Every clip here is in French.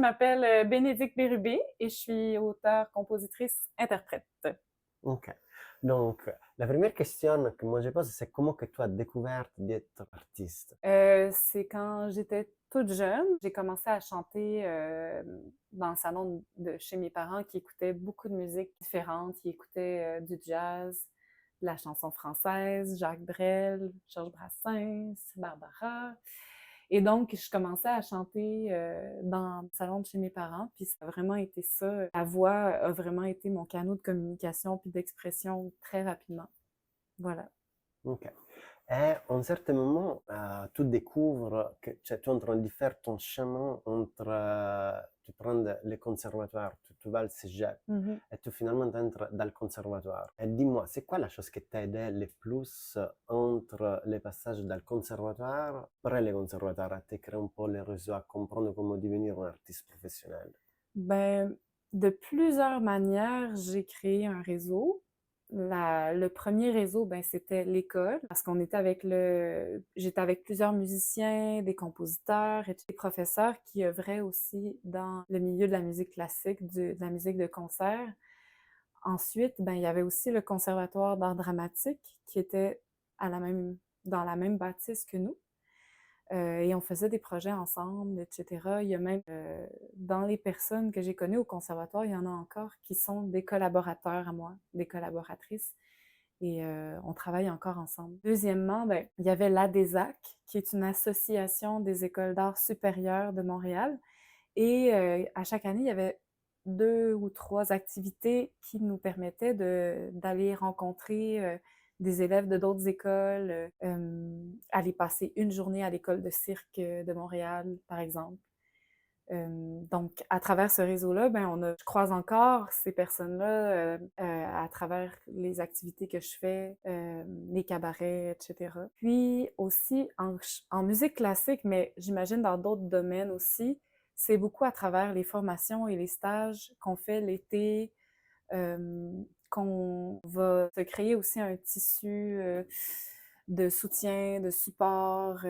m'appelle Bénédicte Bérubé et je suis auteure, compositrice, interprète. Ok. Donc, la première question que moi je pose, c'est comment que tu as découvert d'être artiste? C'est quand j'étais toute jeune, j'ai commencé à chanter dans le salon de chez mes parents qui écoutaient beaucoup de musique différente. Ils écoutaient du jazz, de la chanson française, Jacques Brel, Georges Brassens, Barbara. Et donc, je commençais à chanter dans le salon de chez mes parents, puis ça a vraiment été ça. La voix a vraiment été mon canal de communication puis d'expression très rapidement. Voilà. Ok. Et à un certain moment, tu découvres que tu es en train de faire ton chemin entre, tu prends le conservatoire, tu vas au cégep, Mhm. et tu finalement entres dans le conservatoire. Et dis-moi, c'est quoi la chose qui t'a aidé le plus entre les passages dans le conservatoire, après le conservatoire, à te créer un peu le réseau, à comprendre comment devenir un artiste professionnel? Ben, de plusieurs manières, j'ai créé un réseau. Le premier réseau, ben, c'était l'école, parce qu'on était j'étais avec plusieurs musiciens, des compositeurs et des professeurs qui œuvraient aussi dans le milieu de la musique classique, de la musique de concert. Ensuite, ben, il y avait aussi le conservatoire d'art dramatique qui était dans la même bâtisse que nous. Et on faisait des projets ensemble, et cetera. Il y a même, dans les personnes que j'ai connues au conservatoire, il y en a encore qui sont des collaborateurs à moi, des collaboratrices et on travaille encore ensemble. Deuxièmement, ben, il y avait l'ADESAC, qui est une association des écoles d'art supérieures de Montréal et à chaque année, il y avait 2 ou 3 activités qui nous permettaient d'aller rencontrer, des élèves de d'autres écoles, aller passer une journée à l'école de cirque, de Montréal, par exemple. Donc à travers ce réseau-là, ben, je croise encore ces personnes-là, à travers les activités que je fais, les cabarets et cetera. Puis aussi en musique classique, mais j'imagine dans d'autres domaines aussi, c'est beaucoup à travers les formations et les stages qu'on fait l'été, qu'on va se créer aussi un tissu, de soutien, de support,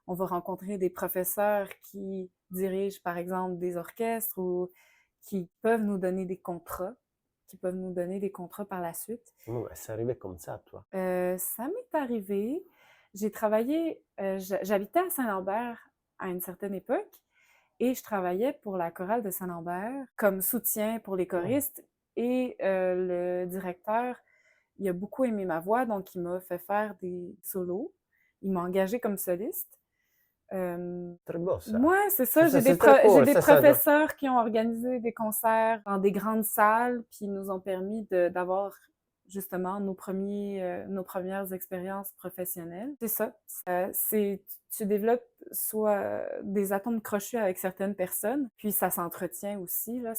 on va rencontrer des professeurs qui dirigent, par exemple, des orchestres ou qui peuvent nous donner des contrats, qui peuvent nous donner des contrats par la suite. Ouais, c'est arrivé comme ça, toi. Ça m'est arrivé, j'ai travaillé, j'habitais à Saint-Lambert à une certaine époque et je travaillais pour la chorale de Saint-Lambert comme soutien pour les Oh, choristes et le directeur, il a beaucoup aimé ma voix, donc il m'a fait faire des solos. Il m'a engagée comme soliste. très beau ça. Mouais, c'est ça, C'est très j'ai cool, des c'est ça. professeurs qui ont organisé des concerts dans des grandes salles, puis ils nous ont permis d'avoir justement nos premières expériences professionnelles. C'est ça, tu développes soit des atomes crochus avec certaines personnes, puis ça s'entretient aussi, là,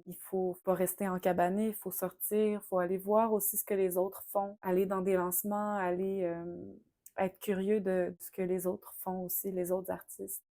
il faut pas rester encabané, il faut sortir, il faut aller voir aussi ce que les autres font, aller dans des lancements, être curieux de ce que les autres font aussi, les autres artistes.